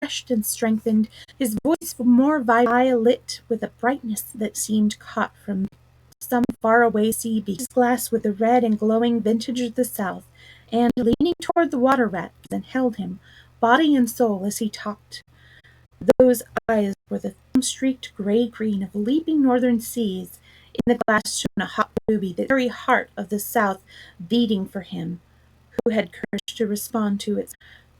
refreshed and strengthened, his voice more violet with a brightness that seemed caught from some faraway sea beach, his glass with the red and glowing vintage of the south, and leaning toward the water rats and held him, body and soul, as he talked. Those eyes were the foam-streaked gray-green of leaping northern seas. In the glass shone a hot ruby, the very heart of the south beating for him, who had courage to respond to it.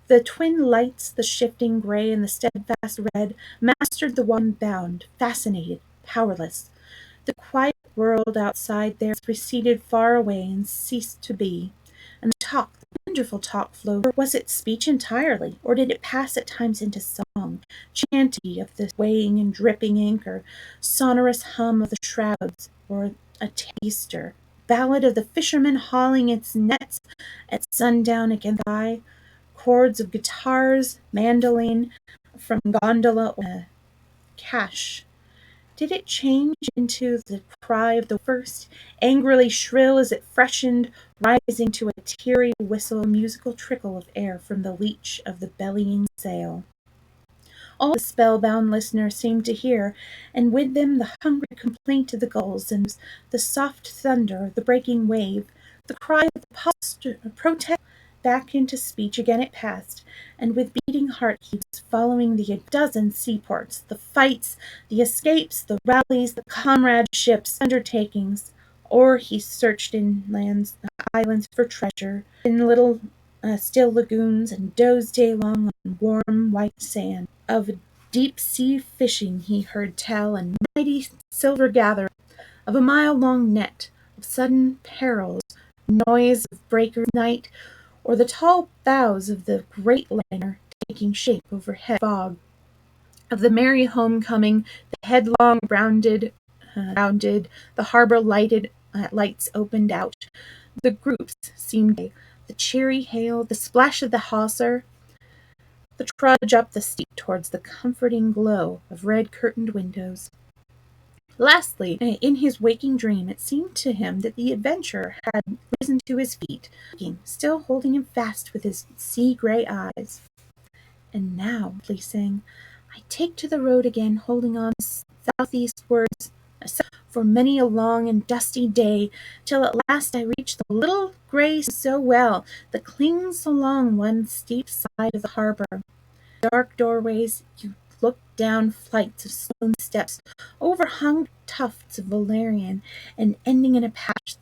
The twin lights, the shifting gray and the steadfast red, mastered the one bound, fascinated, powerless. The quiet world outside there receded far away and ceased to be, and the talk, the wonderful talk flowed. Or was it speech entirely, or did it pass at times into song, chanty of the swaying and dripping anchor, sonorous hum of the shrouds, or a taster, ballad of the fisherman hauling its nets at sundown against the eye, chords of guitars, mandolin, from gondola or cache. Did it change into the cry of the first, angrily shrill as it freshened, rising to a teary whistle, a musical trickle of air from the leach of the bellying sail? All the spellbound listener seemed to hear, and with them the hungry complaint of the gulls, and the soft thunder of the breaking wave, the cry of the protest. Back into speech again it passed, and with beating heart heaves following the dozen seaports, the fights, the escapes, the rallies, the comradeships, undertakings, or he searched in islands for treasure, in little still lagoons, and dozed day long on warm white sand. Of deep sea fishing he heard tell, and mighty silver gathering, of a mile-long net, of sudden perils, noise of breakers' night, or the tall bows of the great liner taking shape overhead fog, of the merry homecoming, the headlong rounded, the harbor lights opened out, the groups seemed gay, the cheery hail, the splash of the hawser, the trudge up the steep towards the comforting glow of red-curtained windows. Lastly, in his waking dream, it seemed to him that the adventurer had risen to his feet, still holding him fast with his sea-gray eyes. And now, he sang, I take to the road again, holding on southeastwards for many a long and dusty day, till at last I reach the little grey so well that clings along one steep side of the harbour. Dark doorways, you look down flights of stone steps, overhung tufts of valerian, and ending in a patch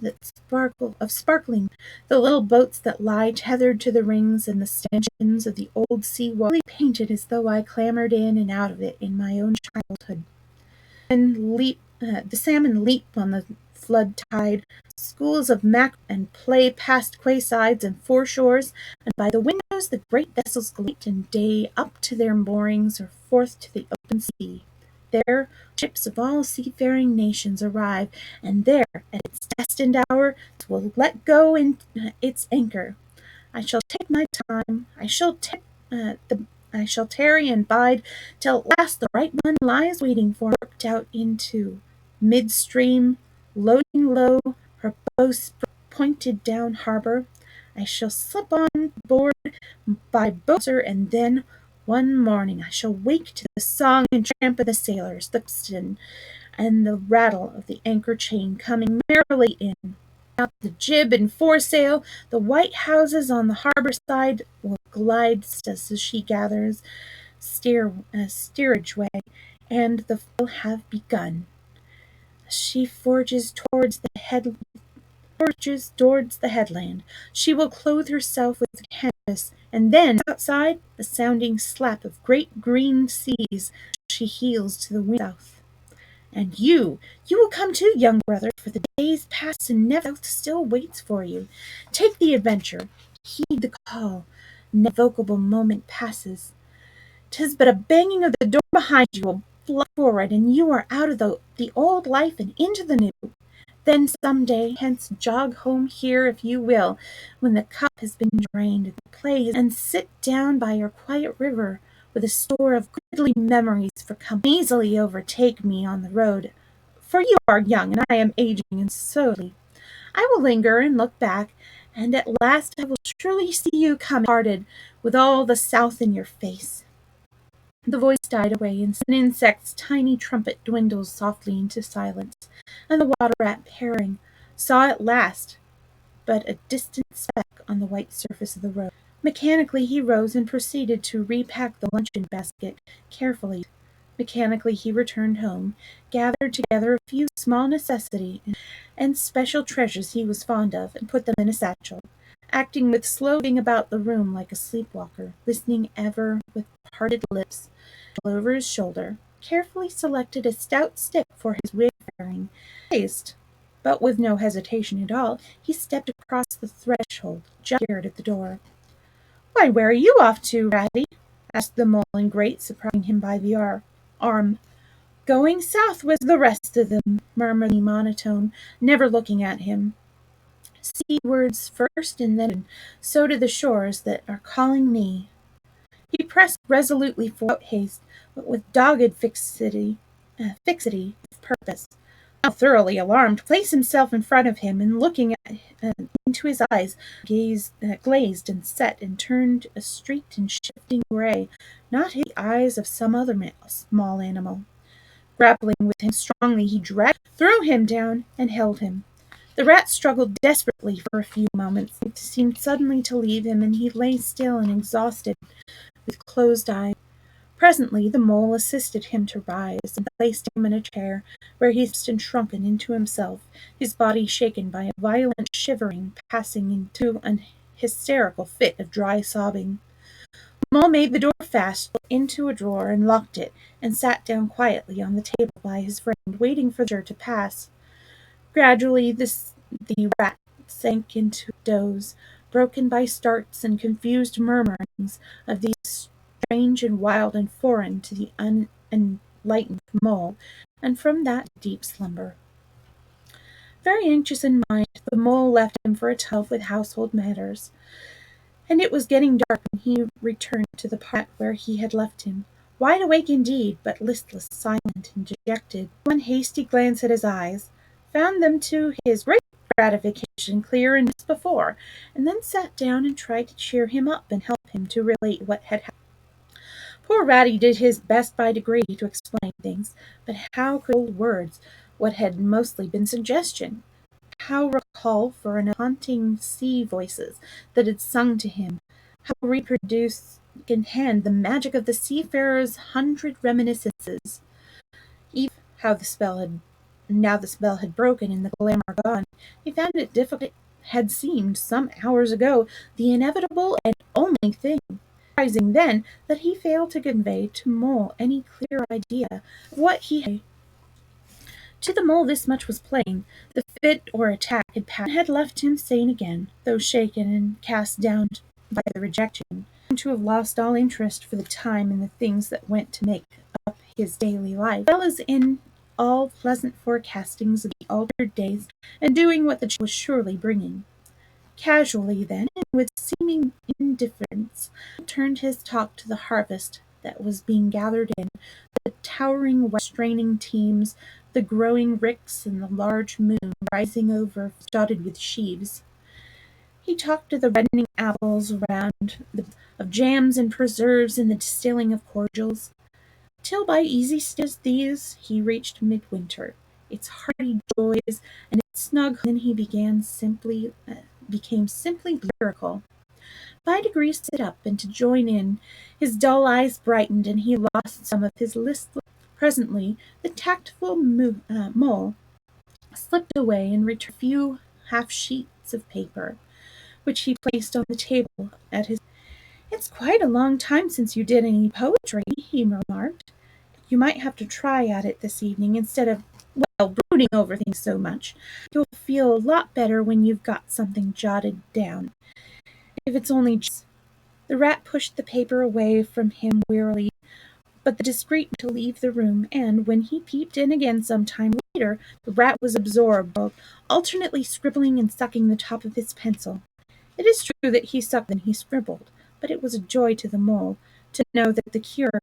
sparkling, the little boats that lie tethered to the rings and the stanchions of the old sea wall, really painted as though I clambered in and out of it in my own childhood. The salmon leap on the flood tide, schools of mackerel and play past quaysides and foreshores, and by the windows the great vessels glide and day up to their moorings or forth to the open sea. There ships of all seafaring nations arrive, and there, at its destined hour, it will let go in its anchor. I shall take my time. I shall tarry and bide till at last the right one lies waiting for me, worked out into midstream, loading low, her bowsprit pointed down harbour. I shall slip on board by boater, and then one morning I shall wake to the song and tramp of the sailors, the capstan, and the rattle of the anchor chain coming merrily in. Out the jib and foresail, the white houses on the harbour side will glide as she gathers steerage way, and the will have begun. She forges towards the headland. She will clothe herself with canvas, and then outside the sounding slap of great green seas she heels to the wind south. And you will come too, young brother, for the days pass and never south still waits for you. Take the adventure, heed the call. No evocable moment passes. 'Tis but a banging of the door behind you, a blow forward, and you are out of the old life and into the new. Then some day hence jog home here if you will, when the cup has been drained and the play and sit down by your quiet river with a store of goodly memories for company. Easily overtake me on the road, for you are young and I am aging, and slowly I will linger and look back, and at last I will surely see you come parted with all the south in your face. The voice died away, and an insect's tiny trumpet dwindles softly into silence, and the water rat, pairing, saw at last but a distant speck on the white surface of the road. Mechanically he rose and proceeded to repack the luncheon basket carefully. Mechanically he returned home, gathered together a few small necessities and special treasures he was fond of, and put them in a satchel, acting with slow moving about the room like a sleepwalker, listening ever with parted lips over his shoulder, carefully selected a stout stick for his wayfaring haste, but with no hesitation at all, he stepped across the threshold, just appeared at the door. "Why, where are you off to, Ratty?" asked the mole in great surprise, taking him by the arm. "Going south with the rest of them," murmured the monotone, never looking at him. "Seawards first, and then so to the shores that are calling me." He pressed resolutely without haste, but with dogged fixity of purpose. Now thoroughly alarmed, placed himself in front of him, and looking into his eyes, glazed and set, and turned a streaked and shifting grey, not the eyes of some other small animal. Grappling with him strongly, he threw him down, and held him. The rat struggled desperately for a few moments, it seemed suddenly to leave him, and he lay still and exhausted, with closed eyes. Presently the mole assisted him to rise, and placed him in a chair, where he stood shrunken into himself, his body shaken by a violent shivering, passing into an hysterical fit of dry sobbing. The mole made the door fast into a drawer, and locked it, and sat down quietly on the table by his friend, waiting for the stranger to pass. Gradually the rat sank into a doze, broken by starts and confused murmurings of these strange and wild and foreign to the unenlightened mole, and from that deep slumber. Very anxious in mind, the mole left him for a time with household matters, and it was getting dark when he returned to the part where he had left him, wide awake indeed, but listless, silent, and dejected. One hasty glance at his eyes found them to his great gratification clear and as before, and then sat down and tried to cheer him up and help him to relate what had happened. Poor Ratty did his best by degree to explain things, but how could hold words what had mostly been suggestion? How recall for an haunting sea voices that had sung to him? How reproduce in hand the magic of the seafarer's 100 reminiscences? Even how the spell had broken and the glamour gone, he found it difficult. It had seemed some hours ago the inevitable and only thing, surprising then that he failed to convey to Mole any clear idea of what he had. To the mole this much was plain. The fit or attack had passed, and had left him sane again, though shaken and cast down by the rejection, and to have lost all interest for the time in the things that went to make up his daily life, as well as in all pleasant forecastings of the altered days, and doing what the change was surely bringing. Casually then, and with seeming indifference, he turned his talk to the harvest that was being gathered in, the towering straining teams, the growing ricks, and the large moon rising over, dotted with sheaves. He talked of the reddening apples of jams and preserves, and the distilling of cordials, till by easy steps these he reached midwinter, its hearty joys and its snug. Then he became simply lyrical. By degrees to sit up and to join in, his dull eyes brightened, and he lost some of his listless. Presently the tactful mole slipped away and returned a few half sheets of paper, which he placed on the table at his. "It's quite a long time since you did any poetry," he remarked. "You might have to try at it this evening instead of, well, brooding over things so much. You'll feel a lot better when you've got something jotted down. If it's only just." The rat pushed the paper away from him wearily, but the discreet to leave the room, and when he peeped in again some time later, the rat was absorbed, alternately scribbling and sucking the top of his pencil. It is true that he sucked and he scribbled, but it was a joy to the mole to know that the cure